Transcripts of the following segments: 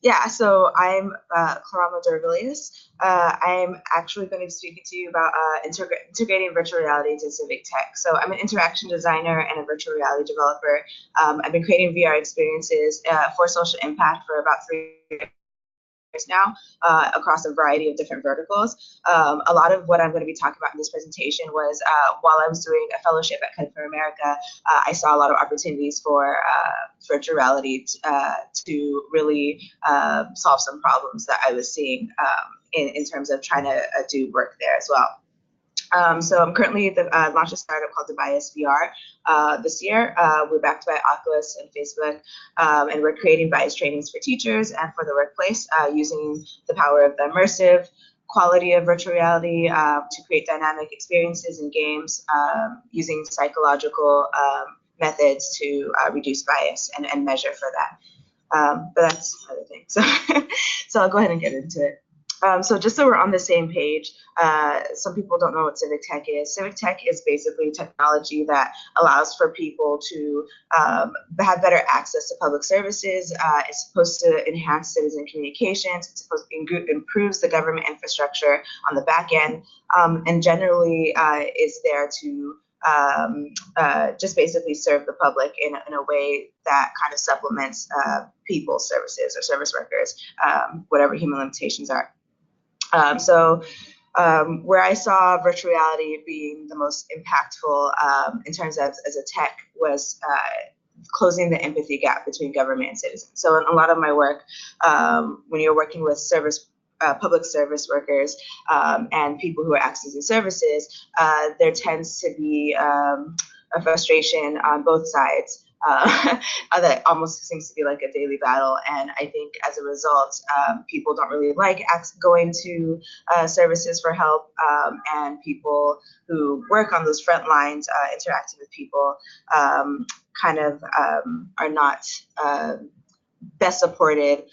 Yeah, so I'm Clorama Dorvilias. I'm actually going to be speaking to you about integrating virtual reality into Civic Tech. So I'm an interaction designer and a virtual reality developer. I've been creating VR experiences for social impact for about 3 years now across a variety of different verticals. A lot of what I'm going to be talking about in this presentation was while I was doing a fellowship at Code for America, I saw a lot of opportunities for virtual reality to really solve some problems that I was seeing in terms of trying to do work there as well. So I'm currently launched a startup called Device VR this year. We're backed by Oculus and Facebook, and we're creating bias trainings for teachers and for the workplace using the power of the immersive quality of virtual reality to create dynamic experiences in games using psychological methods to reduce bias and measure for that. But that's another thing. So I'll go ahead and get into it. So just so we're on the same page, some people don't know what Civic Tech is. Civic Tech is basically technology that allows for people to have better access to public services. It's supposed to enhance citizen communications. It's supposed to improves the government infrastructure on the back end, and generally is there to just basically serve the public in a way that kind of supplements people's services or service workers, whatever human limitations are. Where I saw virtual reality being the most impactful in terms of as a tech was closing the empathy gap between government and citizens. So in a lot of my work, when you're working with public service workers and people who are accessing services, there tends to be a frustration on both sides. That almost seems to be like a daily battle, and I think as a result, people don't really like going to services for help, and people who work on those front lines interacting with people kind of are not best supported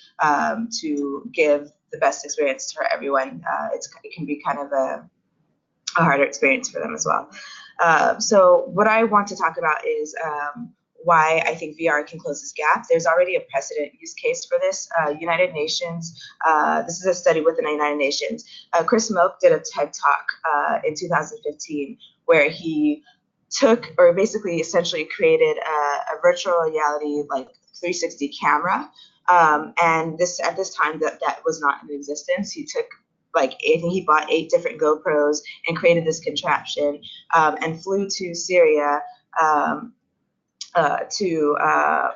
to give the best experience for everyone. It can be kind of a harder experience for them as well. So what I want to talk about is why I think VR can close this gap. There's already a precedent use case for this. United Nations, this is a study within the United Nations. Chris Milk did a TED Talk in 2015 where he took, or basically essentially created a virtual reality like 360 camera. And at this time that was not in existence. He took I think he bought 8 different GoPros and created this contraption and flew to Syria to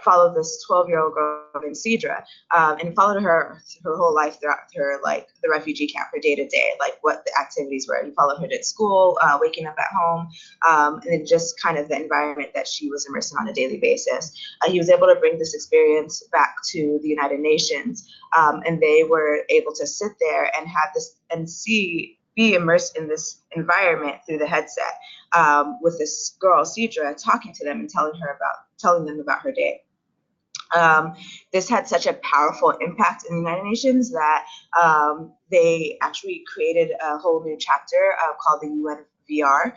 follow this 12-year-old girl named Cedra, and followed her whole life throughout her the refugee camp, her day to day, what the activities were. He followed her to school, waking up at home, and then just kind of the environment that she was immersed in on a daily basis. He was able to bring this experience back to the United Nations, and they were able to sit there and have this and be immersed in this environment through the headset with this girl, Cedra, talking to them and telling them about her day. This had such a powerful impact in the United Nations that they actually created a whole new chapter called the UN VR,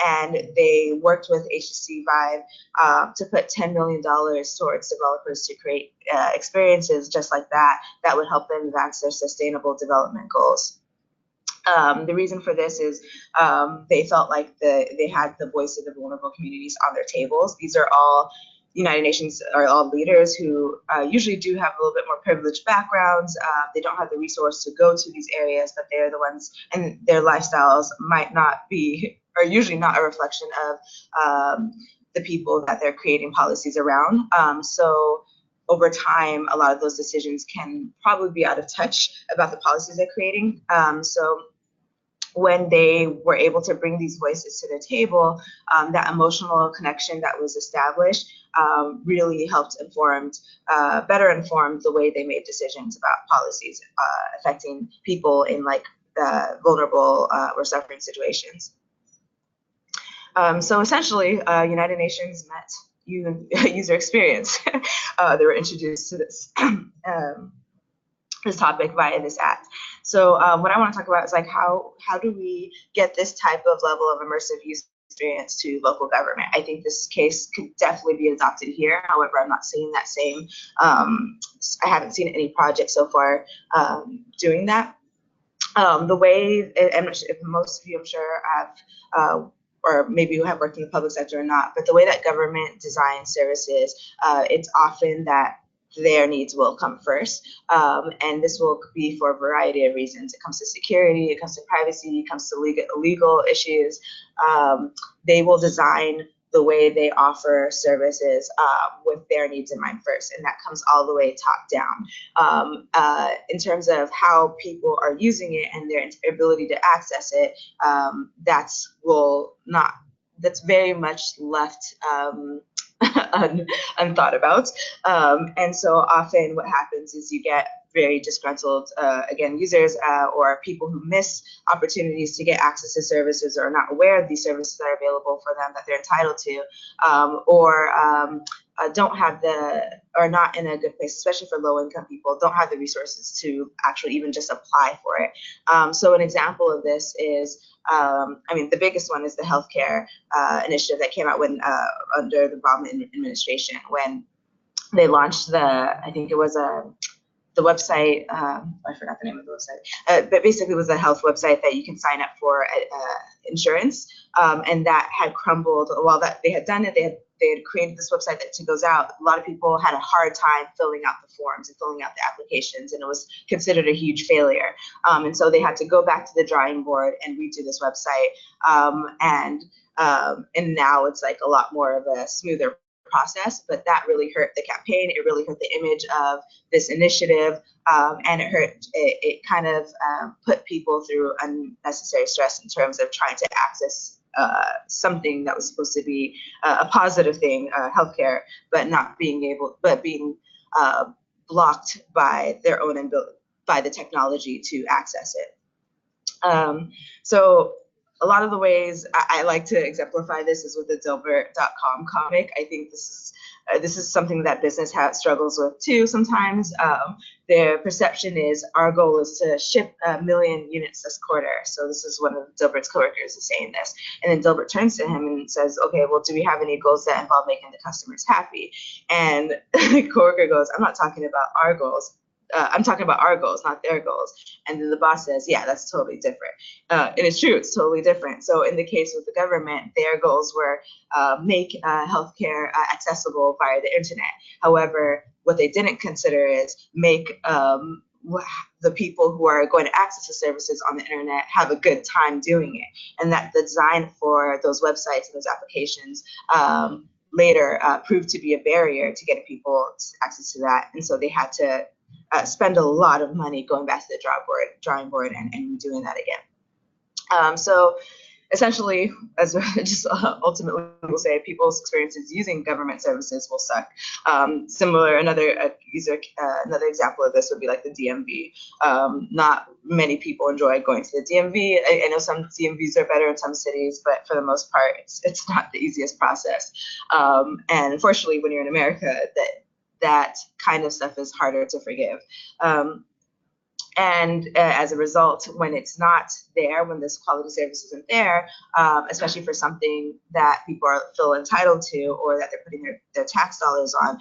and they worked with HTC Vive to put $10 million towards developers to create experiences just like that would help them advance their sustainable development goals. The reason for this is they felt like they had the voice of the vulnerable communities on their tables. These are all United Nations are all leaders who usually do have a little bit more privileged backgrounds. They don't have the resource to go to these areas, but they're the ones, and their lifestyles might not be, or usually not a reflection of the people that they're creating policies around. So over time, a lot of those decisions can probably be out of touch about the policies they're creating. So when they were able to bring these voices to the table, that emotional connection that was established really helped better inform the way they made decisions about policies affecting people in vulnerable or suffering situations. So essentially, United Nations met user experience. They were introduced to this this topic via this act. So what I want to talk about is how do we get this type of level of immersive use experience to local government. I think this case could definitely be adopted here. However, I'm not seeing that same, I haven't seen any project so far doing that. The way, and if most of you, I'm sure, have, or maybe you have worked in the public sector or not, but the way that government designs services, it's often that their needs will come first. And this will be for a variety of reasons. It comes to security, it comes to privacy, it comes to legal issues. They will design the way they offer services with their needs in mind first, and that comes all the way top down. In terms of how people are using it and their ability to access it, that's very much left unthought about. And so often what happens is you get very disgruntled, again, users or people who miss opportunities to get access to services or are not aware of these services that are available for them that they're entitled to, or don't have or not in a good place, especially for low income people, don't have the resources to actually even just apply for it. So an example of this is, the biggest one is the healthcare initiative that came out under the Obama administration, when they launched I think it was the website, I forgot the name of the website, but basically it was a health website that you can sign up for insurance, and that had crumbled. While that they had done it, they had created this website that goes out. A lot of people had a hard time filling out the forms and filling out the applications, and it was considered a huge failure. And so they had to go back to the drawing board and redo this website. And now it's like a lot more of a smoother process, but that really hurt the campaign. It really hurt the image of this initiative, and it kind of put people through unnecessary stress in terms of trying to access something that was supposed to be a positive thing, healthcare, but being blocked by their own by the technology to access it. So a lot of the ways I like to exemplify this is with the Dilbert.com comic. I think this is something that business struggles with too sometimes. Their perception is our goal is to ship 1 million units this quarter. So this is one of Dilbert's coworkers is saying this. And then Dilbert turns to him and says, okay, well, do we have any goals that involve making the customers happy? And the coworker goes, I'm not talking about our goals. I'm talking about our goals, not their goals. And then the boss says, yeah, that's totally different. And it's true, it's totally different. So in the case with the government, their goals were make healthcare accessible via the internet. However, what they didn't consider is make the people who are going to access the services on the internet have a good time doing it. And that the design for those websites and those applications later proved to be a barrier to getting people access to that. And so they had to spend a lot of money going back to the drawing board and doing that again. So essentially, as just ultimately we'll say, people's experiences using government services will suck. Another example of this would be like the DMV. Not many people enjoy going to the DMV. I know some DMVs are better in some cities, but for the most part, it's not the easiest process. And unfortunately, when you're in America, that kind of stuff is harder to forgive. And as a result, when it's not there, when this quality service isn't there, especially for something that people feel entitled to or that they're putting their tax dollars on,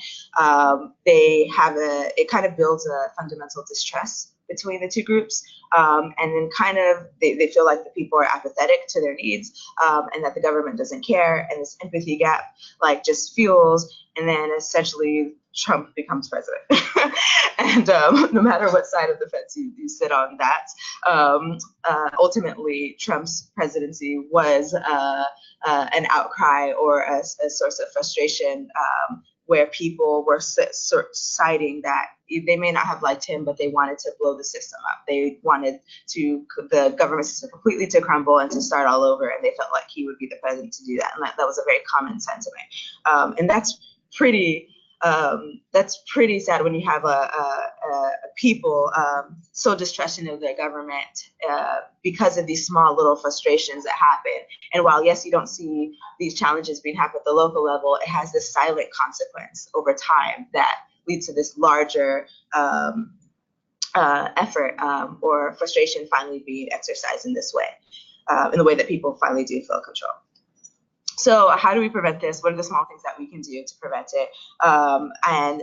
it kind of builds a fundamental distrust between the two groups. And then kind of they feel like the people are apathetic to their needs, and that the government doesn't care, and this empathy gap like just fuels, and then essentially Trump becomes president. And no matter what side of the fence you sit on that, ultimately Trump's presidency was an outcry or a source of frustration, where people were citing that they may not have liked him, but they wanted to blow the system up. They wanted the government system completely to crumble and to start all over, and they felt like he would be the president to do that. And that was a very common sentiment. And that's pretty sad when you have a people so distrusting of their government because of these small little frustrations that happen. And while, yes, you don't see these challenges being happened at the local level, it has this silent consequence over time that leads to this larger effort or frustration finally being exercised in this way, in the way that people finally do feel control. So how do we prevent this? What are the small things that we can do to prevent it? And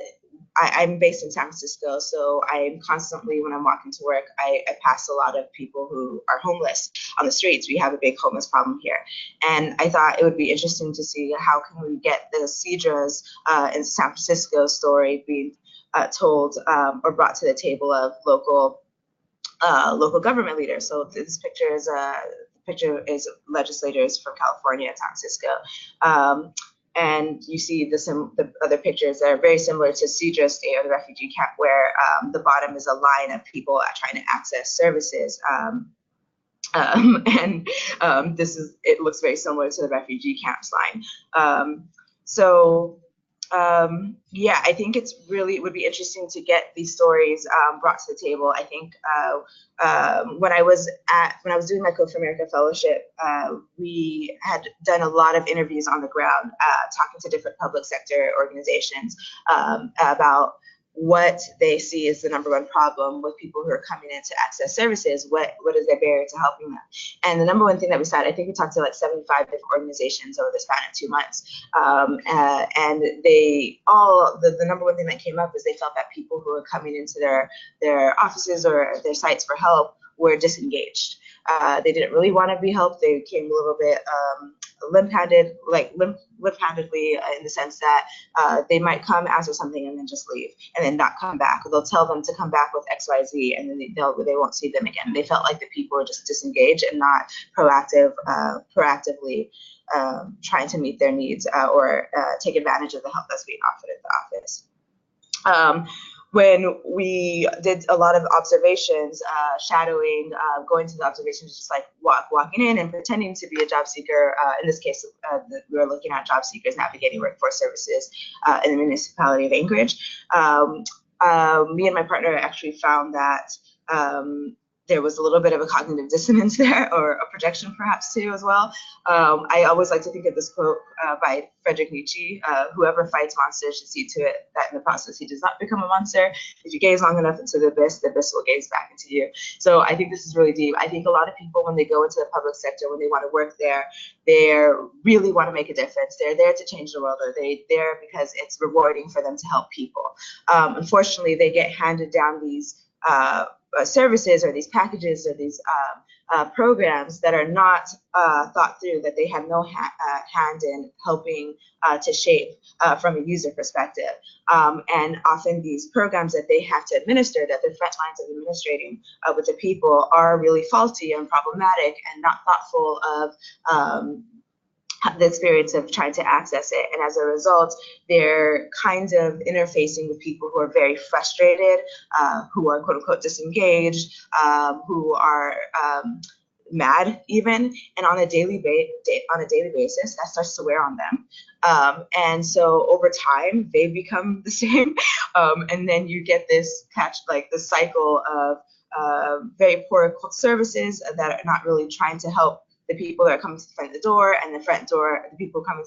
I'm based in San Francisco, so I'm constantly, when I'm walking to work, I pass a lot of people who are homeless on the streets. We have a big homeless problem here. And I thought it would be interesting to see how can we get the Cedra's in San Francisco story being told or brought to the table of local government leaders. So this picture is legislators from California and San Francisco. And you see the other pictures that are very similar to Cedra State or the refugee camp, where the bottom is a line of people trying to access services. It looks very similar to the refugee camps line. Yeah, I think it would be interesting to get these stories brought to the table. I think when I was doing my Code for America fellowship, we had done a lot of interviews on the ground, talking to different public sector organizations about what they see as the number one problem with people who are coming in to access services. What is their barrier to helping them? And the number one thing that we said, I think we talked to like 75 different organizations over the span of 2 months. And they all, the number one thing that came up is they felt that people who were coming into their offices or their sites for help were disengaged. They didn't really want to be helped. They came a little bit limp-handedly in the sense that they might come, ask for something, and then just leave, and then not come back. They'll tell them to come back with XYZ, and then they won't see them again. They felt like the people were just disengaged and not proactively trying to meet their needs or take advantage of the help that's being offered at the office. When we did a lot of observations, shadowing, going to the observations, just like walking in and pretending to be a job seeker. In this case, we were looking at job seekers navigating workforce services in the municipality of Anchorage. Me and my partner actually found that there was a little bit of a cognitive dissonance there, or a projection perhaps too as well. I always like to think of this quote by Friedrich Nietzsche: whoever fights monsters should see to it that in the process he does not become a monster. If you gaze long enough into the abyss will gaze back into you. So I think this is really deep. I think a lot of people, when they go into the public sector, when they want to work there, they really want to make a difference. They're there to change the world, or they're there because it's rewarding for them to help people. Unfortunately, they get handed down these services or these packages or these programs that are not thought through, that they have no hand in helping to shape from a user perspective. And often these programs that they have to administer, that the front lines of administrating with the people, are really faulty and problematic and not thoughtful of the experience of trying to access it. And as a result, they're kind of interfacing with people who are very frustrated, who are quote unquote disengaged, who are mad even, and on a daily basis, that starts to wear on them. And so over time, they become the same. And then you get this this cycle of very poor services that are not really trying to help the people that are coming to the front of the door, and the people coming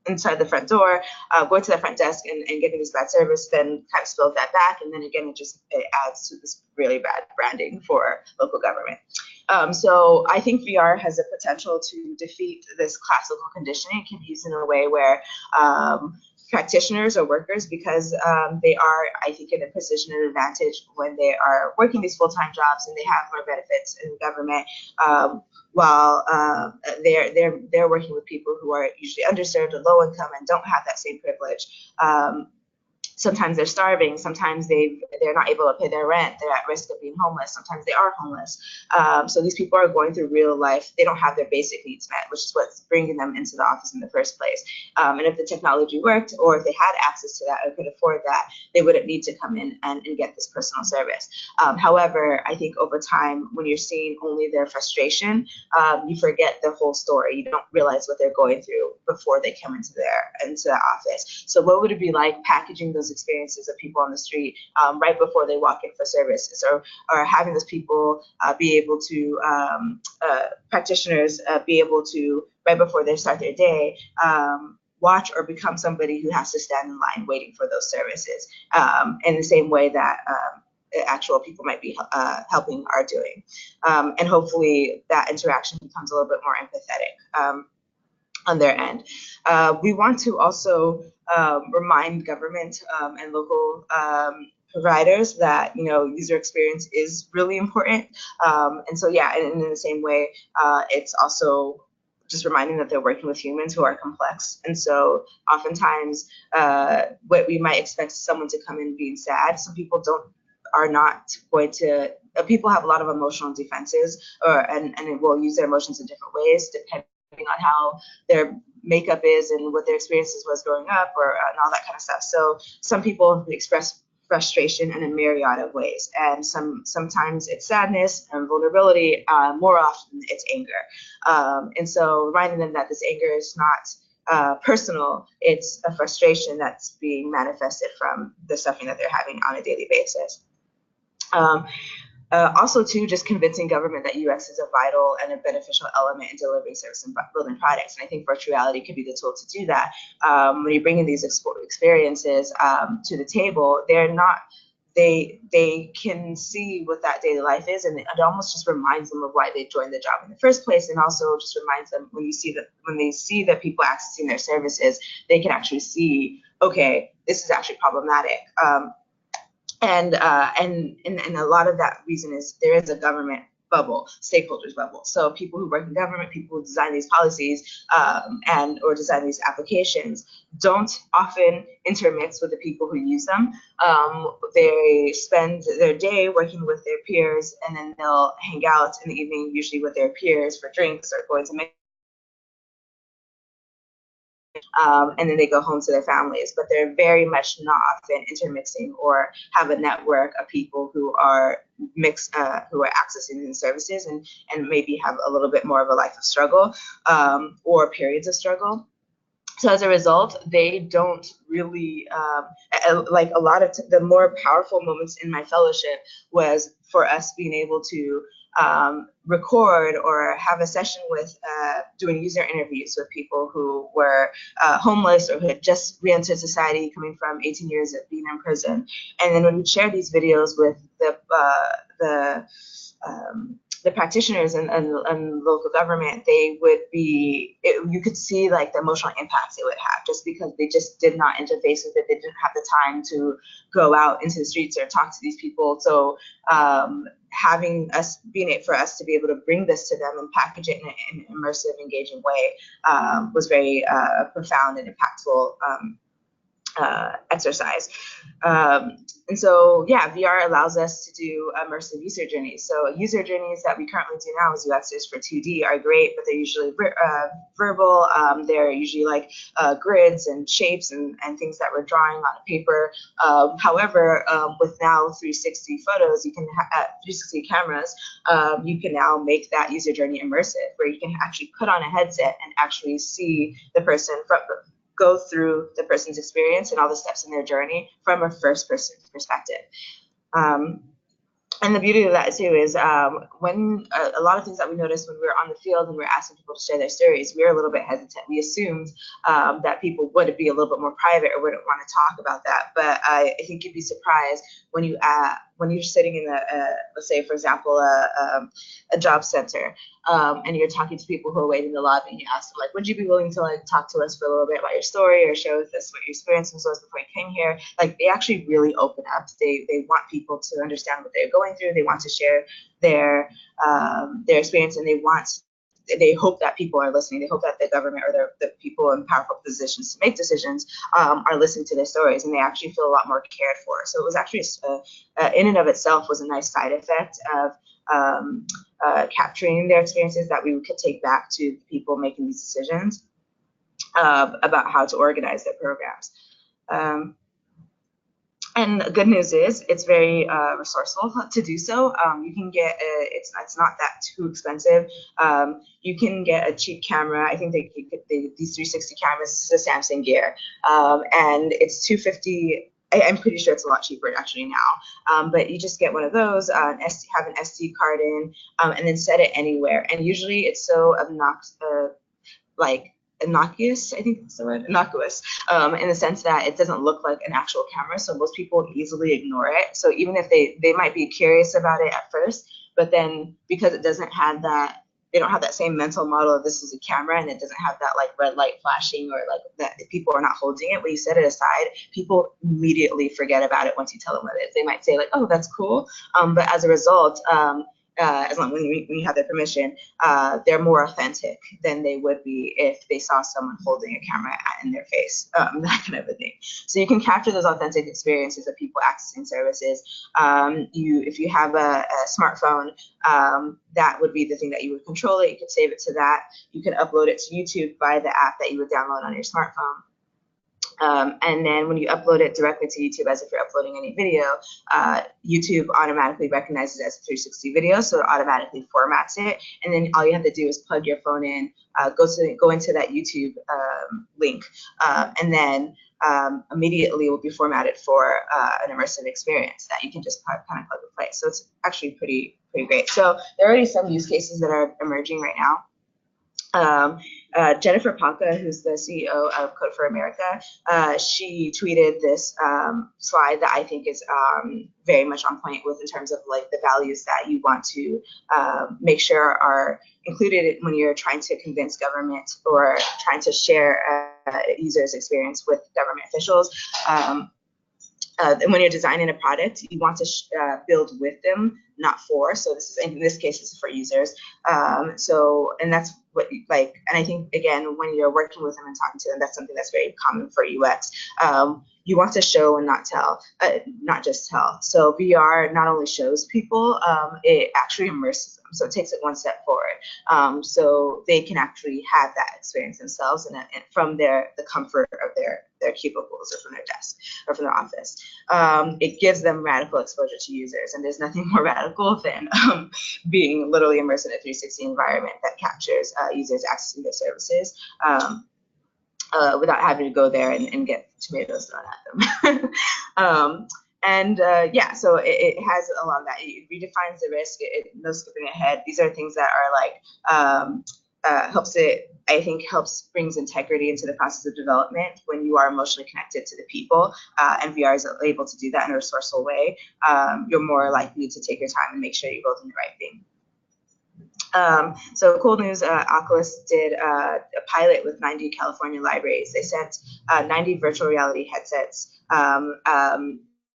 inside the front door, going to the front desk and getting this bad service, then kind of spills that back. And then again, it adds to this really bad branding for local government. So I think VR has the potential to defeat this classical conditioning. It can be used in a way where practitioners or workers, because they are, I think, in a position of advantage when they are working these full-time jobs and they have more benefits in government, while they're working with people who are usually underserved or low income and don't have that same privilege. Sometimes they're starving. Sometimes they're not able to pay their rent. They're at risk of being homeless. Sometimes they are homeless. So these people are going through real life. They don't have their basic needs met, which is what's bringing them into the office in the first place. And if the technology worked, or if they had access to that or could afford that, they wouldn't need to come in and get this personal service. However, I think over time, when you're seeing only their frustration, you forget the whole story. You don't realize what they're going through before they come into the office. So what would it be like packaging those experiences of people on the street right before they walk in for services, or having those people be able to, practitioners be able to, right before they start their day, watch or become somebody who has to stand in line waiting for those services, in the same way that actual people might be helping are doing. And hopefully that interaction becomes a little bit more empathetic. on their end. We want to also remind government and local providers that, you know, user experience is really important. And so, yeah, and in the same way, it's also just reminding that they're working with humans who are complex. And so oftentimes what we might expect someone to come in being sad, some people are not going to, people have a lot of emotional defenses, and it will use their emotions in different ways depending on how their makeup is and what their experiences was growing up, and all that kind of stuff. So some people express frustration in a myriad of ways, and sometimes it's sadness and vulnerability. More often it's anger, and so reminding them that this anger is not personal, it's a frustration that's being manifested from the suffering that they're having on a daily basis. Also, too, just convincing government that UX is a vital and a beneficial element in delivering service and building products. And I think virtual reality could be the tool to do that. When you're bringing these experiences to the table, they can see what that daily life is, and it almost just reminds them of why they joined the job in the first place, and also just reminds them when they see that people accessing their services, they can actually see, okay, this is actually problematic. And a lot of that reason is there is a government bubble, stakeholders bubble. So people who work in government, people who design these policies or design these applications don't often intermix with the people who use them. They spend their day working with their peers, and then they'll hang out in the evening, usually with their peers for drinks or going to make and then they go home to their families, but they're very much not often intermixing or have a network of people who are who are accessing these services and maybe have a little bit more of a life of struggle or periods of struggle. So as a result, they don't really, like a lot of the more powerful moments in my fellowship was for us being able to record or have a session with doing user interviews with people who were homeless or who had just re-entered society coming from 18 years of being in prison. And then when we share these videos with the practitioners and local government, they would be, you could see like the emotional impacts it would have just because they just did not interface with it. They didn't have the time to go out into the streets or talk to these people. So having us, for us to be able to bring this to them and package it in an immersive, engaging way was very profound and impactful exercise. And so, yeah, VR allows us to do immersive user journeys. So user journeys that we currently do now as UXers for 2D are great, but they're usually verbal. They're usually like grids and shapes and things that we're drawing on a paper. However, with now 360 photos, you can 360 cameras, you can now make that user journey immersive, where you can actually put on a headset and actually see the person go through the person's experience and all the steps in their journey from a first person perspective. And the beauty of that too is when a lot of things that we noticed when we were on the field and we were asking people to share their stories, we were a little bit hesitant. We assumed that people would be a little bit more private or wouldn't want to talk about that. But I think you'd be surprised when you're sitting in let's say, for example, a job center, and you're talking to people who are waiting in the lobby, and you ask them, like, would you be willing to like talk to us for a little bit about your story or share with us what your experience was before you came here? Like, they actually really open up. They want people to understand what they're going through. They want to share their experience, and they hope that people are listening. They hope that the government or the people in powerful positions to make decisions are listening to their stories, and they actually feel a lot more cared for. So it was actually, in and of itself, was a nice side effect of capturing their experiences that we could take back to people making these decisions about how to organize their programs. And the good news is it's very resourceful to do so. You can get it's not that too expensive. You can get a cheap camera. I think these 360 cameras, this is a Samsung Gear, and it's $250. I'm pretty sure it's a lot cheaper actually now. But you just get one of those, have an SD card in, and then set it anywhere. And usually it's so innocuous, I think that's the word, innocuous, in the sense that it doesn't look like an actual camera, so most people easily ignore it. So even if they might be curious about it at first, but then because it doesn't have that they don't have that same mental model of this is a camera and it doesn't have that like red light flashing or like that people are not holding it. When you set it aside, people immediately forget about it once you tell them what it is. They might say like, oh, that's cool. But as a result, as long when you have their permission, they're more authentic than they would be if they saw someone holding a camera in their face, that kind of a thing. So you can capture those authentic experiences of people accessing services. If you have a smartphone, that would be the thing that you would control it. You could save it to that. You can upload it to YouTube via the app that you would download on your smartphone. And then when you upload it directly to YouTube, as if you're uploading any video, YouTube automatically recognizes it as a 360 video, so it automatically formats it. And then all you have to do is plug your phone in, go into that YouTube link, and then immediately will be formatted for an immersive experience that you can just kind of plug and play. So it's actually pretty great. So there are already some use cases that are emerging right now. Jennifer Paca, who's the CEO of Code for America, she tweeted this slide that I think is very much on point with in terms of like the values that you want to make sure are included when you're trying to convince government or trying to share a user's experience with government officials. When you're designing a product, you want to build with them, not for. So this is, in this case, this is for users. And that's what like, and I think again, when you're working with them and talking to them, that's something that's very common for UX. You want to show and not tell, not just tell. So VR not only shows people, it actually immerses them. So it takes it one step forward. So they can actually have that experience themselves and from the comfort of their cubicles or from their desk or from their office. It gives them radical exposure to users, and there's nothing more radical than being literally immersed in a 360 environment that captures users accessing their services without having to go there and get tomatoes thrown at them. Yeah, so it has a lot of that. It redefines the risk. No skipping ahead. These are things that are like helps brings integrity into the process of development when you are emotionally connected to the people, and VR is able to do that in a resourceful way. You're more likely to take your time and make sure you're building the right thing. So cool news, Oculus did a pilot with 90 California libraries. They sent 90 virtual reality headsets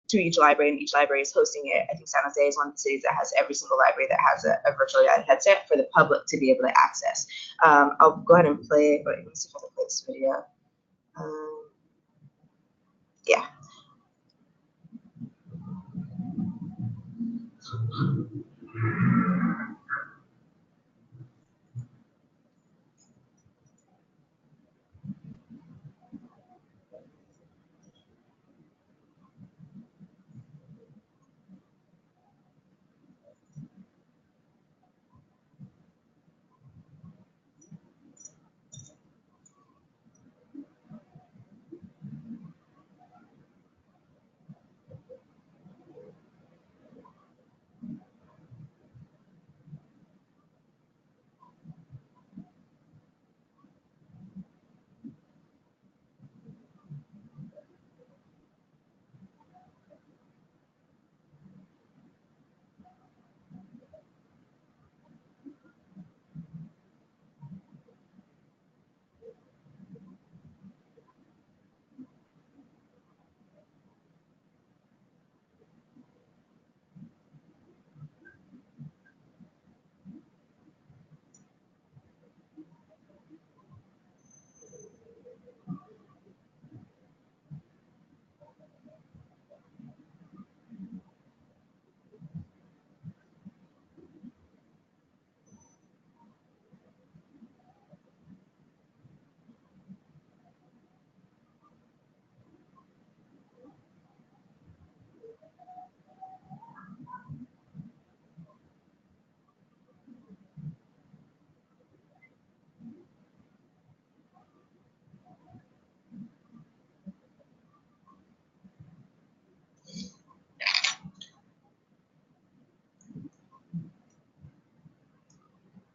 to each library, and each library is hosting it. I think San Jose is one of the cities that has every single library that has a virtual reality headset for the public to be able to access. I'll go ahead and play, wait, let me see if I can play this video. Yeah.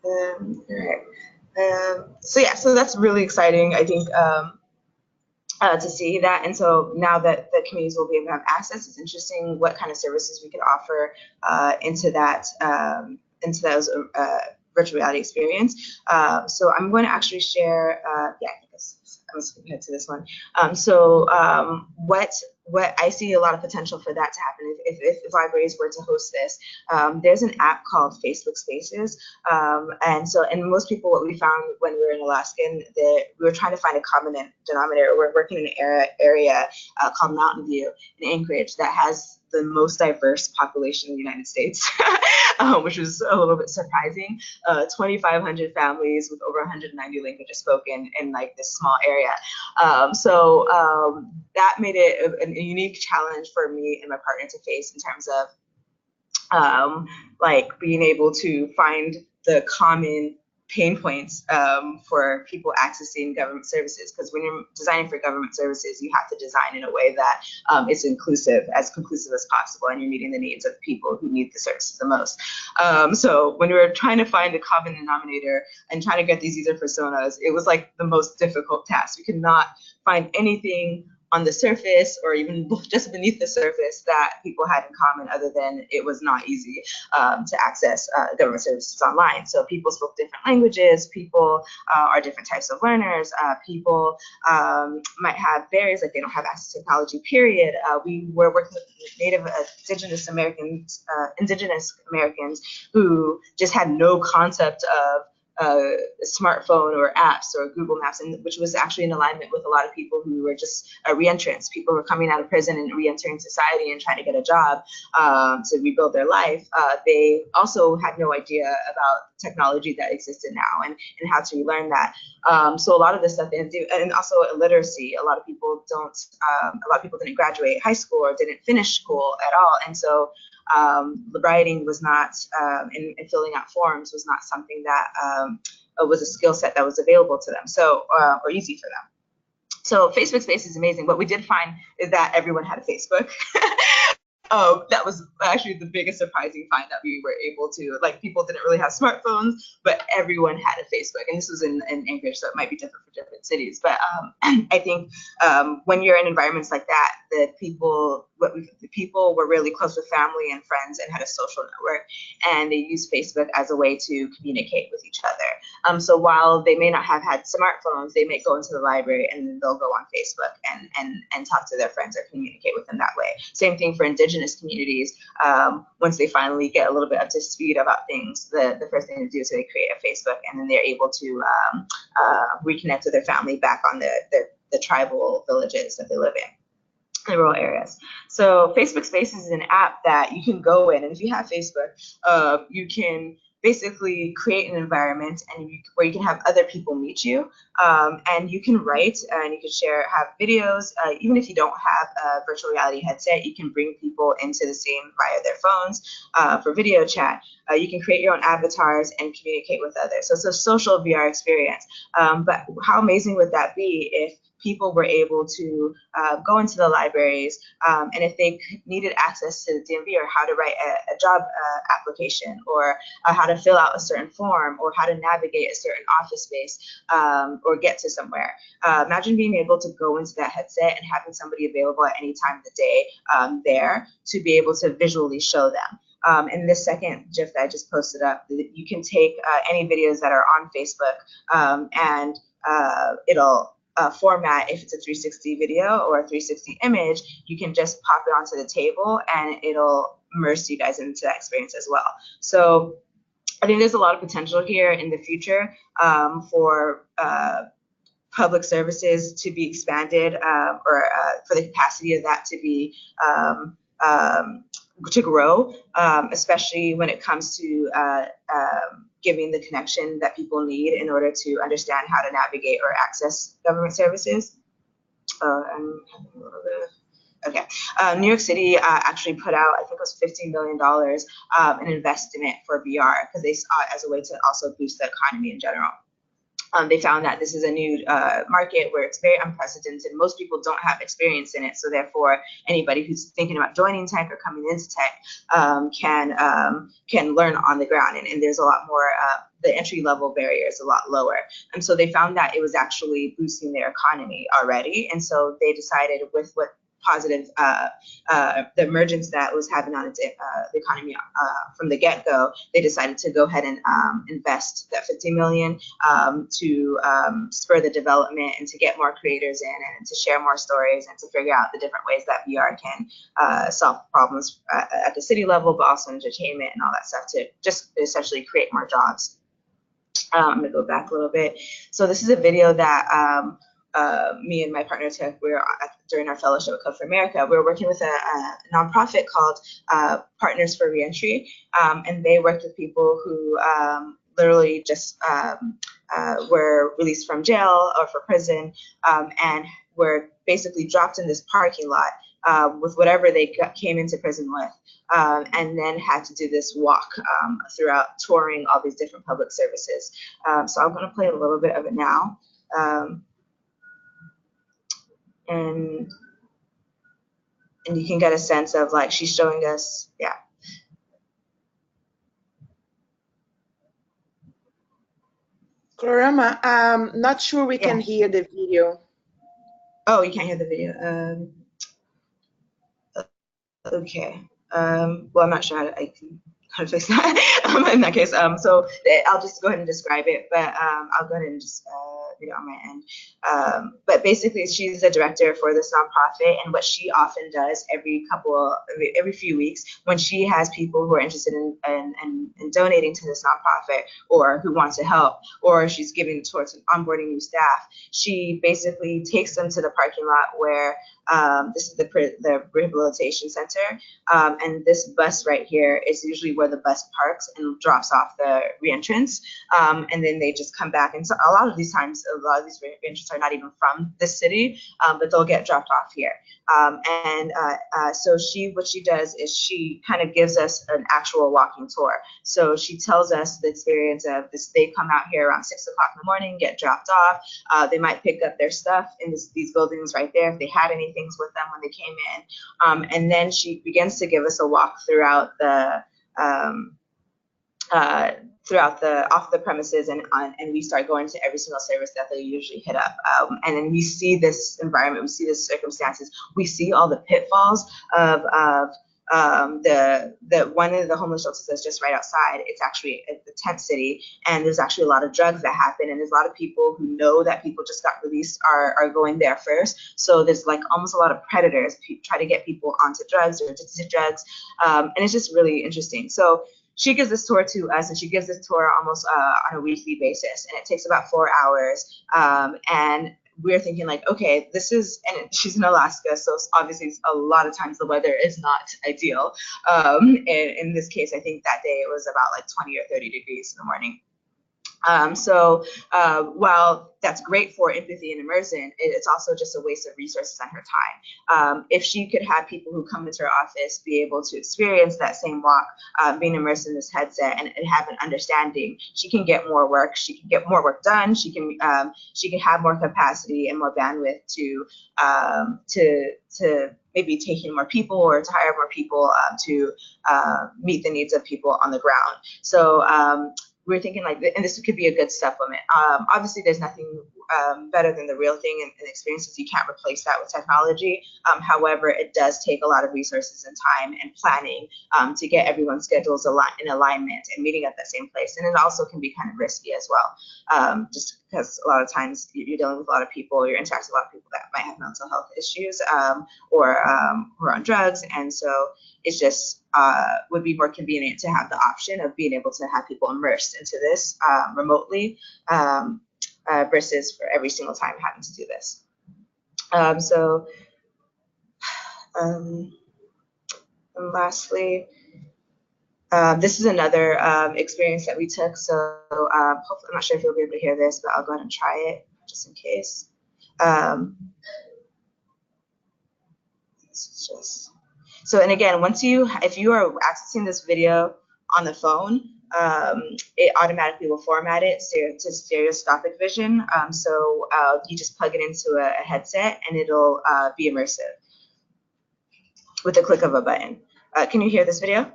All right. So that's really exciting, I think, to see that. And so now that the communities will be able to have access, it's interesting what kind of services we could offer into those virtual reality experience. So I'm going to actually share, yeah, I think I'm just going to head to this one. What I see a lot of potential for that to happen if libraries were to host this. There's an app called Facebook Spaces, and most people, what we found when we were in Alaska, that we were trying to find a common denominator. We're working in an area called Mountain View in Anchorage that has the most diverse population in the United States, which was a little bit surprising. 2,500 families with over 190 languages spoken in like this small area. That made it a unique challenge for me and my partner to face in terms of like being able to find the common pain points for people accessing government services, because when you're designing for government services, you have to design in a way that is inclusive as possible, and you're meeting the needs of people who need the services the most. So when we were trying to find the common denominator and trying to get these user personas, it was like the most difficult task. We could not find anything on the surface or even just beneath the surface that people had in common, other than it was not easy to access government services online. So people spoke different languages, people are different types of learners, people might have barriers, like they don't have access to technology, period. We were working with Native Indigenous Americans who just had no concept of a smartphone or apps or Google Maps, and which was actually in alignment with a lot of people who were just reentrants. People who were coming out of prison and reentering society and trying to get a job to rebuild their life. They also had no idea about technology that existed now and how to relearn that. So a lot of this stuff they didn't do, and also illiteracy. A lot of people didn't graduate high school or didn't finish school at all, and so writing was not, and filling out forms was not something that was a skill set that was available to them, so or easy for them. So Facebook Space is amazing. What we did find is that everyone had a Facebook. That was actually the biggest surprising find, that we were able to, like, people didn't really have smartphones, but everyone had a Facebook. And this was in Anchorage, so it might be different for different cities. But I think when you're in environments like that, the people were really close with family and friends and had a social network, and they used Facebook as a way to communicate with each other. So while they may not have had smartphones, they may go into the library and then they'll go on Facebook and talk to their friends or communicate with them that way. Same thing for Indigenous communities. Once they finally get a little bit up to speed about things, the first thing to do is they create a Facebook, and then they're able to reconnect with their family back on the tribal villages that they live in rural areas. So Facebook Spaces is an app that you can go in, and if you have Facebook, you can basically create an environment where you can have other people meet you, and you can write and you can have videos. Even if you don't have a virtual reality headset, you can bring people into the same via their phones for video chat. You can create your own avatars and communicate with others. So it's a social VR experience. But how amazing would that be if people were able to go into the libraries, and if they needed access to the DMV, or how to write a job application, or how to fill out a certain form, or how to navigate a certain office space, or get to somewhere. Imagine being able to go into that headset and having somebody available at any time of the day there to be able to visually show them. In this second GIF that I just posted up, you can take any videos that are on Facebook, and it'll format, if it's a 360 video or a 360 image, you can just pop it onto the table and it'll immerse you guys into that experience as well. So I think there's a lot of potential here in the future for public services to be expanded, or for the capacity of that to be to grow, especially when it comes to giving the connection that people need in order to understand how to navigate or access government services. I'm having a little bit of, okay. New York City actually put out, I think it was $15 million, an investment for VR, because they saw it as a way to also boost the economy in general. They found that this is a new market where it's very unprecedented. Most people don't have experience in it, so therefore anybody who's thinking about joining tech or coming into tech can learn on the ground, and there's a lot more. The entry level barrier is a lot lower, and so they found that it was actually boosting their economy already, and so they decided with what positive, the emergence that was having on the economy from the get-go, they decided to go ahead and invest that $50 million to spur the development and to get more creators in and to share more stories and to figure out the different ways that VR can solve problems at the city level, but also entertainment and all that stuff to just essentially create more jobs. I'm gonna go back a little bit. So this is a video that me and my partner took. During our fellowship at Club for America. We were working with a nonprofit called Partners for Reentry, and they worked with people who literally just were released from jail or for prison, and were basically dropped in this parking lot with whatever they came into prison with, and then had to do this walk throughout touring all these different public services. So I'm going to play a little bit of it now. And you can get a sense of, like, she's showing us, yeah. Kurama, not sure we can hear the video. Oh, you can't hear the video. Okay. Well, I'm not sure how to fix that in that case. So I'll just go ahead and describe it, but I'll go ahead and just video on my end. But basically, she's the director for this nonprofit, and what she often does every few weeks, when she has people who are interested in donating to this nonprofit or who want to help, or she's giving towards onboarding new staff, she basically takes them to the parking lot where this is the rehabilitation center, and this bus right here is usually where the bus parks and drops off the reentrants, and then they just come back. And so a lot of these times, a lot of these reentrants are not even from the city, but they'll get dropped off here. So what she does is she kind of gives us an actual walking tour. So she tells us the experience of this. They come out here around 6 o'clock in the morning, get dropped off. They might pick up their stuff in these buildings right there if they had any things with them when they came in. And then she begins to give us a walk throughout the off the premises, and we start going to every single service that they usually hit up, and then we see this environment, we see the circumstances, we see all the pitfalls of the one of the homeless shelters that's just right outside. It's actually the tent city, and there's actually a lot of drugs that happen, and there's a lot of people who know that people just got released are going there first. So there's like almost a lot of predators try to get people onto drugs or addicted to drugs, and it's just really interesting. So she gives this tour to us, and she gives this tour almost on a weekly basis, and it takes about 4 hours. And we're thinking like, okay, and she's in Alaska, so obviously a lot of times the weather is not ideal. In this case, I think that day it was about like 20 or 30 degrees in the morning. So while that's great for empathy and immersion, it's also just a waste of resources and her time. If she could have people who come into her office be able to experience that same walk, being immersed in this headset and have an understanding, she can get more work. She can get more work done. She can have more capacity and more bandwidth to maybe take in more people or to hire more people to meet the needs of people on the ground. So we're thinking like, and this could be a good supplement. Obviously, there's nothing better than the real thing and experiences. You can't replace that with technology. However, it does take a lot of resources and time and planning to get everyone's schedules in alignment and meeting at the same place. And it also can be kind of risky as well, just because a lot of times you're dealing with a lot of people, you're interacting with a lot of people that might have mental health issues or who are on drugs. And so it's just would be more convenient to have the option of being able to have people immersed into this remotely versus for every single time having to do this. And lastly, this is another experience that we took. So hopefully, I'm not sure if you'll be able to hear this, but I'll go ahead and try it just in case. This is just. So, and again, if you are accessing this video on the phone, it automatically will format it to stereoscopic vision. So you just plug it into a headset and it'll be immersive with a click of a button. Can you hear this video?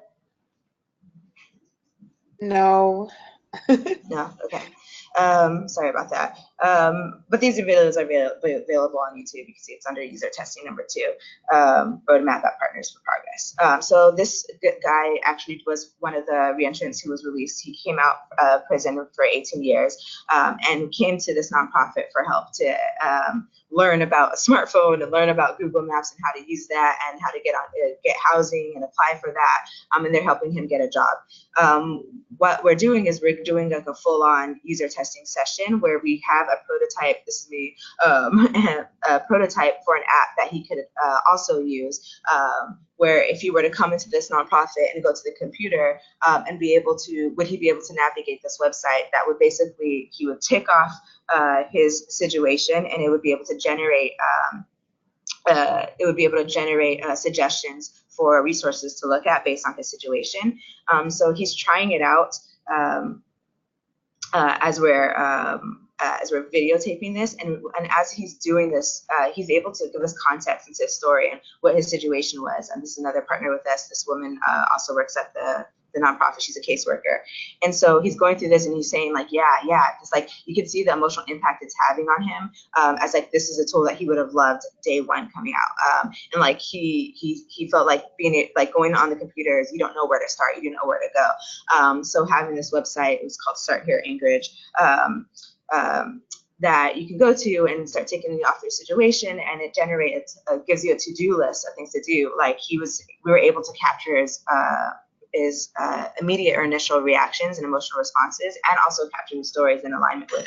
No. No, okay. Sorry about that. But these videos are available on YouTube. You can see it's under user testing number 2, roadmap at Partners for Progress. So this guy actually was one of the reentrants who was released. He came out of prison for 18 years and came to this nonprofit for help to learn about a smartphone and learn about Google Maps and how to use that and how to get housing and apply for that. And they're helping him get a job. What we're doing is we're doing like a full-on user testing session where we have a prototype. This is me, a prototype for an app that he could also use. Where if he were to come into this nonprofit and go to the computer and be able to, would he be able to navigate this website that would basically, he would tick off his situation and it would be able to generate suggestions for resources to look at based on his situation. So he's trying it out as we're videotaping this, and as he's doing this, he's able to give us context into his story and what his situation was. And this is another partner with us. This woman also works at the nonprofit. She's a caseworker. And so he's going through this and he's saying like, yeah, it's like, you can see the emotional impact it's having on him as like, this is a tool that he would have loved day one coming out. And like, he felt like going on the computers, you don't know where to start, you don't know where to go. So having this website, it was called Start Here Anchorage, that you can go to and start taking off your situation, and it gives you a to-do list of things to do. Like we were able to capture his immediate or initial reactions and emotional responses, and also capturing stories in alignment with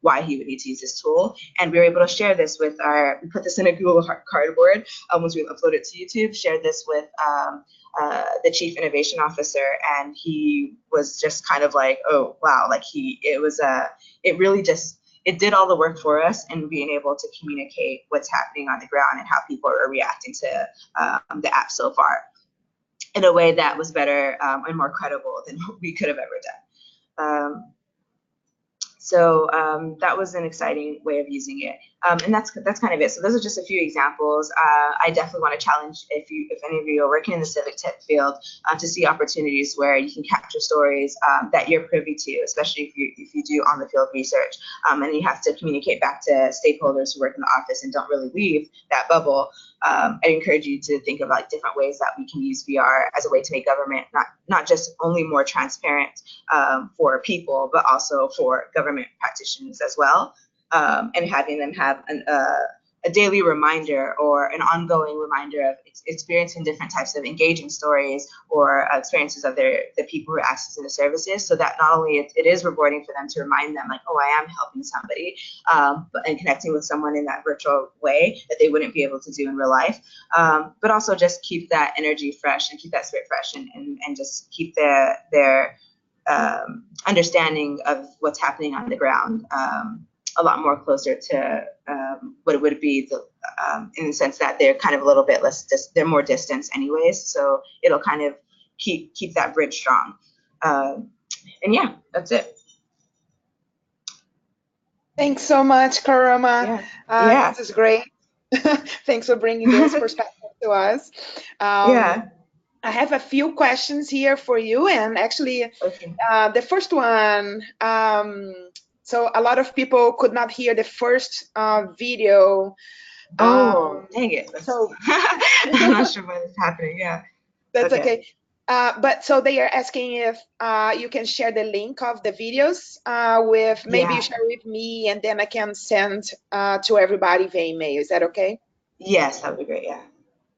why he would need to use this tool. And we were able to share this with we put this in a Google Cardboard once we uploaded it to YouTube, shared this with the chief innovation officer, and he was just kind of like, oh wow, like it did all the work for us, and being able to communicate what's happening on the ground and how people are reacting to the app so far in a way that was better and more credible than we could have ever done. So that was an exciting way of using it. And that's kind of it. So those are just a few examples. I definitely want to challenge if any of you are working in the civic tech field to see opportunities where you can capture stories that you're privy to, especially if you do on the field research, and you have to communicate back to stakeholders who work in the office and don't really leave that bubble. I encourage you to think about different ways that we can use VR as a way to make government not just only more transparent for people, but also for government practitioners as well. And having them have a daily reminder or an ongoing reminder of experiencing different types of engaging stories or experiences of the people who are accessing the services, so that not only it is rewarding for them to remind them like, oh, I am helping somebody, and connecting with someone in that virtual way that they wouldn't be able to do in real life, but also just keep that energy fresh and keep that spirit fresh, and just keep their understanding of what's happening on the ground a lot more closer to what it would be in the sense that they're kind of a little bit less, they're more distance anyways. So it'll kind of keep that bridge strong. And yeah, that's it. Thanks so much, Kurama. This is great. Thanks for bringing this perspective to us. I have a few questions here for you, and actually, the first one. So a lot of people could not hear the first video. Oh, dang it. I'm not sure what is happening. Yeah. That's okay. But so they are asking if you can share the link of the videos with, maybe you share with me, and then I can send to everybody via email. Is that okay? Yes, that would be great. Yeah.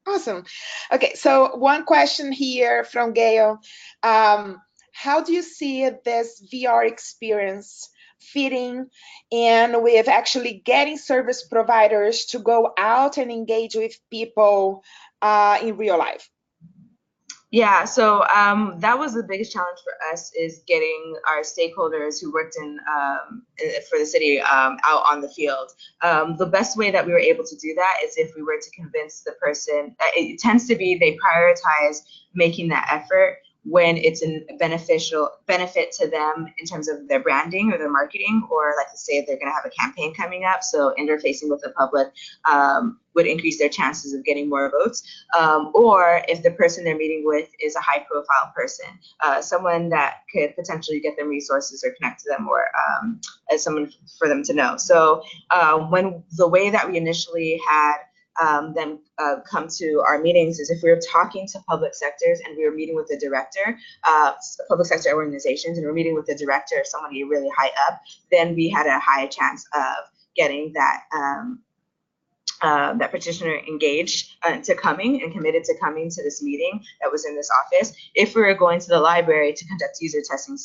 Awesome. Okay, so one question here from Gail. How do you see this VR experience fitting and with actually getting service providers to go out and engage with people in real life? Yeah, so that was the biggest challenge for us, is getting our stakeholders who worked for the city out on the field. The best way that we were able to do that is if we were to convince the person. It tends to be they prioritize making that effort when it's a benefit to them in terms of their branding or their marketing, or like to say they're going to have a campaign coming up, so interfacing with the public would increase their chances of getting more votes, or if the person they're meeting with is a high profile person, someone that could potentially get them resources or connect to them, or as someone for them to know. So when the way that we initially had them come to our meetings is if we were talking to public sectors and we were meeting with the director, public sector organizations, and we're meeting with the director or somebody really high up, then we had a high chance of getting that that petitioner engaged to coming and committed to coming to this meeting that was in this office. If we were going to the library to conduct user testing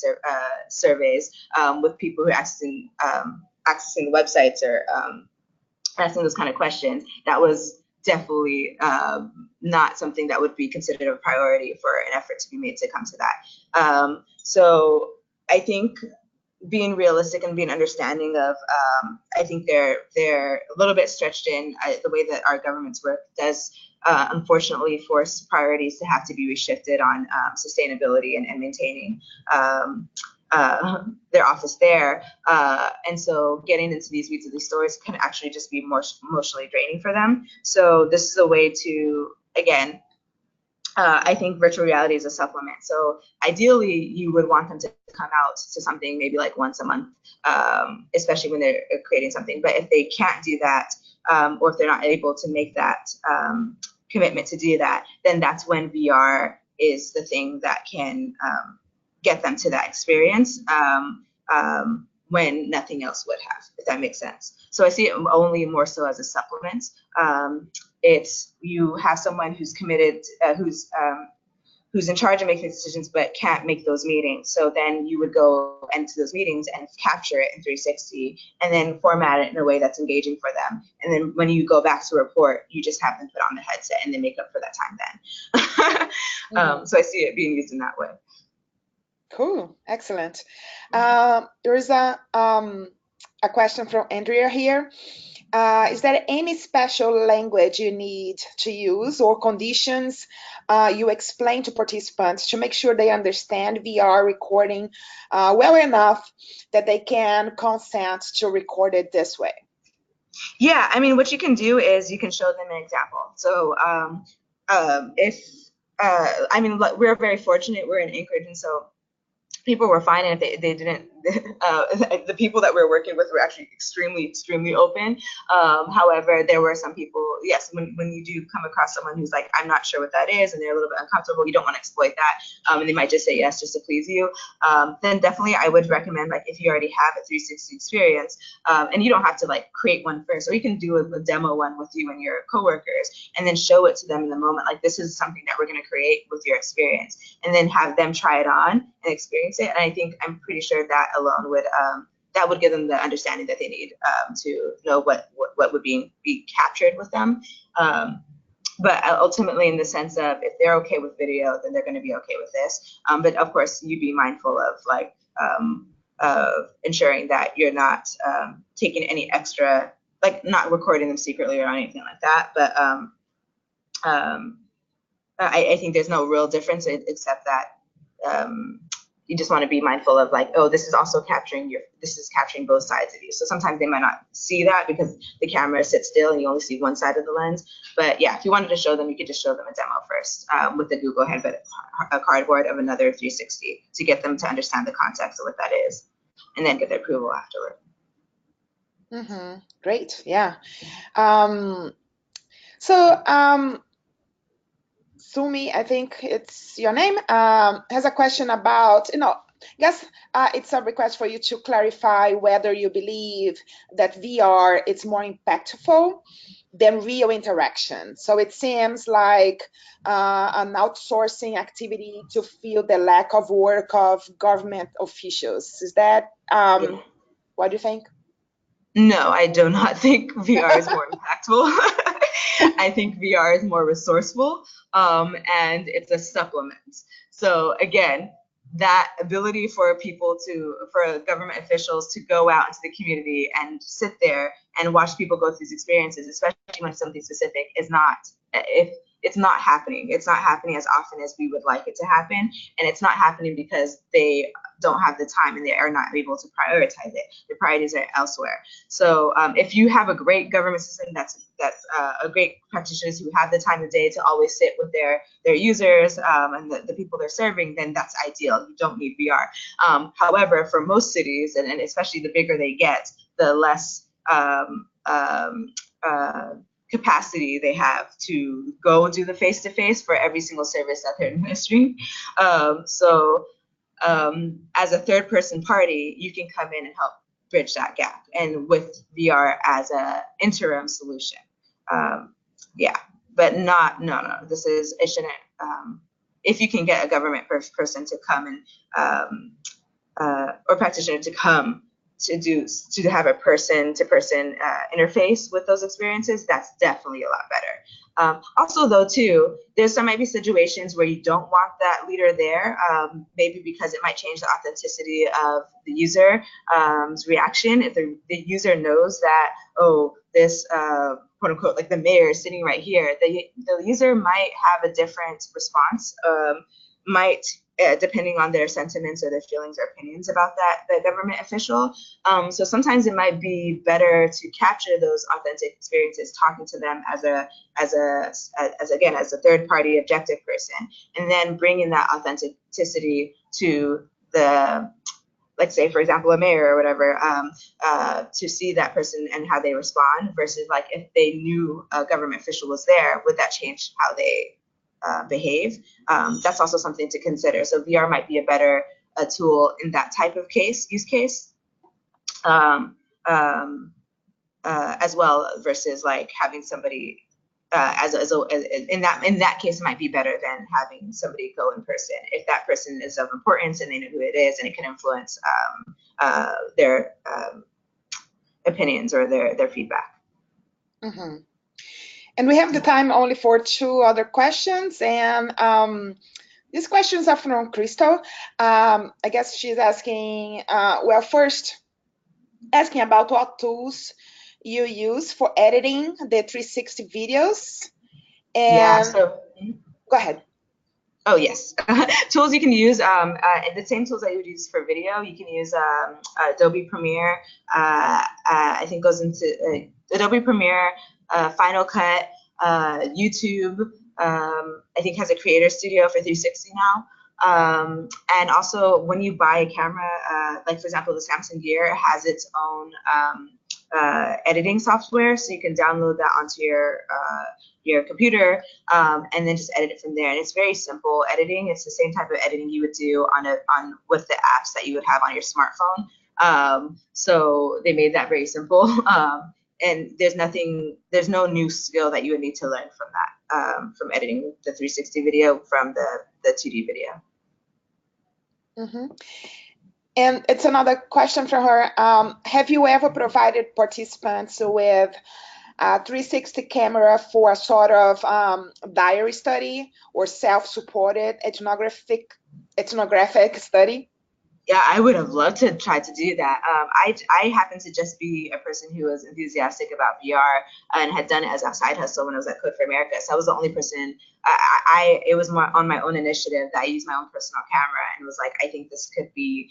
surveys with people who are accessing the websites or asking those kind of questions, that was definitely not something that would be considered a priority for an effort to be made to come to that. So I think being realistic and being understanding of, I think they're a little bit stretched in the way that our governments work does unfortunately force priorities to have to be reshifted on sustainability and maintaining their office there. And so getting into these weeds of these stories can actually just be more emotionally draining for them. So this is a way to, again, I think virtual reality is a supplement. So ideally, you would want them to come out to something maybe like once a month, especially when they're creating something. But if they can't do that, or if they're not able to make that commitment to do that, then that's when VR is the thing that can get them to that experience when nothing else would have, if that makes sense. So I see it only more so as a supplement. It's you have someone who's committed, who's in charge of making decisions but can't make those meetings. So then you would go into those meetings and capture it in 360 and then format it in a way that's engaging for them. And then when you go back to report, you just have them put on the headset and they make up for that time then. So I see it being used in that way. Cool, excellent. There is a question from Andrea here. Is there any special language you need to use or conditions you explain to participants to make sure they understand VR recording well enough that they can consent to record it this way? Yeah, I mean, what you can do is you can show them an example. So I mean, we're very fortunate. We're in Anchorage, and so people were fine, and if they didn't, the people that we're working with were actually extremely open. However, there were some people, yes, when you do come across someone who's like, I'm not sure what that is, and they're a little bit uncomfortable, you don't want to exploit that, and they might just say yes just to please you, then definitely I would recommend, like, if you already have a 360 experience, and you don't have to like create one first, or you can do a demo one with you and your coworkers, and then show it to them in the moment, like, this is something that we're going to create with your experience, and then have them try it on and experience it. And I think, I'm pretty sure that alone would give them the understanding that they need to know what would be captured with them. But ultimately, in the sense of, if they're okay with video, then they're going to be okay with this. But of course, you'd be mindful of like of ensuring that you're not taking any extra, like not recording them secretly or anything like that. But I think there's no real difference except that you just want to be mindful of like, oh, this is also capturing both sides of you. So sometimes they might not see that because the camera sits still and you only see one side of the lens. But yeah, if you wanted to show them, you could just show them a demo first with the Google headset, a cardboard of another 360 to get them to understand the context of what that is, and then get their approval afterward. Great, yeah. Sumi, I think it's your name, has a question about, I guess it's a request for you to clarify whether you believe that VR is more impactful than real interaction. So it seems like an outsourcing activity to fill the lack of work of government officials. Is that, what do you think? No, I do not think VR is more impactful. I think VR is more resourceful, and it's a supplement. So again, that ability for government officials to go out into the community and sit there and watch people go through these experiences, especially when it's something specific, is not, it's not happening. It's not happening as often as we would like it to happen, and it's not happening because they don't have the time and they are not able to prioritize it. The priorities are elsewhere. So if you have a great government system that's a great practitioners who have the time of day to always sit with their users and the people they're serving, then that's ideal. You don't need VR. However, for most cities, and especially the bigger they get, the less capacity they have to go do the face-to-face for every single service that they're administering. As a third-person party, you can come in and help bridge that gap, and with VR as an interim solution. Yeah, but no. It shouldn't. If you can get a government person to come and or practitioner to come to have a person-to-person interface with those experiences, that's definitely a lot better. Also, though, too, there might be situations where you don't want that leader there, maybe because it might change the authenticity of the user's reaction. If the user knows that, oh, this quote unquote, like the mayor is sitting right here, the user might have a different response, depending on their sentiments or their feelings or opinions about the government official. So sometimes it might be better to capture those authentic experiences, talking to them as a third party objective person, and then bringing that authenticity to the, let's say, for example, a mayor or whatever, to see that person and how they respond, versus like if they knew a government official was there, would that change how they behave? That's also something to consider. So VR might be a better tool in that type of use case, as well, versus like having somebody in that case, it might be better than having somebody go in person if that person is of importance and they know who it is and it can influence their opinions or their feedback. Mm-hmm. And we have the time only for 2 other questions, and these questions are from Crystal. I guess she's asking, well, first asking about what tools you use for editing the 360 videos. And yeah, so go ahead. Oh, yes. Tools you can use, the same tools that you would use for video. You can use Adobe Premiere, I think goes into Adobe Premiere, Final Cut, YouTube, I think has a creator studio for 360 now. And also when you buy a camera, like for example, the Samsung Gear has its own editing software, so you can download that onto your computer, and then just edit it from there. And it's very simple editing. It's the same type of editing you would do with the apps that you would have on your smartphone. So they made that very simple. And there's no new skill that you would need to learn from that, from editing the 360 video from the 2D video. Mm-hmm. And it's another question from her. Have you ever provided participants with a 360 camera for a sort of diary study or self-supported ethnographic study? Yeah, I would have loved to try to do that. I happen to just be a person who was enthusiastic about VR and had done it as a side hustle when I was at Code for America. So I was the only person. It was more on my own initiative that I used my own personal camera and was like, I think this could be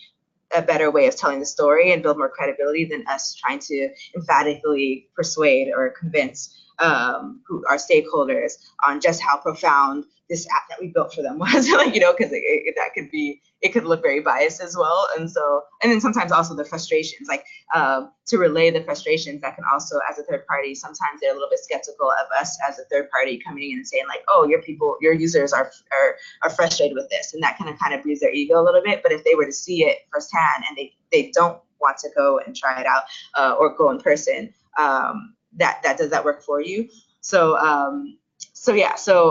a better way of telling the story and build more credibility than us trying to emphatically persuade or convince our stakeholders on just how profound this app that we built for them was. Like, because it could look very biased as well. And then sometimes also the frustrations, like to relay the frustrations that can also, as a third party, sometimes they're a little bit skeptical of us as a third party coming in and saying like, oh, your users are frustrated with this, and that kind of bruise their ego a little bit. But if they were to see it firsthand and they don't want to go and try it out or go in person, that does that work for you? So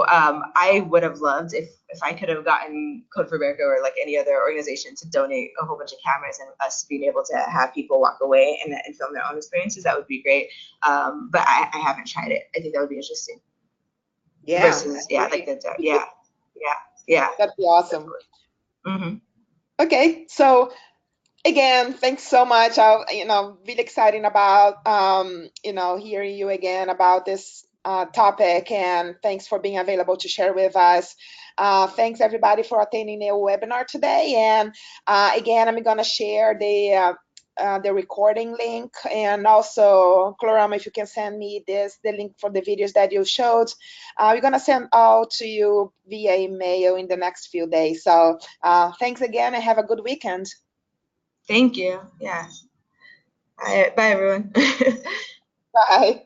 I would have loved if I could have gotten Code for America or like any other organization to donate a whole bunch of cameras and us being able to have people walk away and film their own experiences. That would be great. But I haven't tried it. I think that would be interesting. Yeah. Versus, yeah, like that. Yeah. That'd be awesome. Mm-hmm. Okay, so again, thanks so much. Really exciting about hearing you again about this topic, and thanks for being available to share with us. Thanks everybody for attending the webinar today. And again, I'm going to share the recording link, and also Clorama, if you can send me the link for the videos that you showed. We're going to send out to you via email in the next few days. So thanks again, and have a good weekend. Thank you. Yeah. Bye everyone. Bye.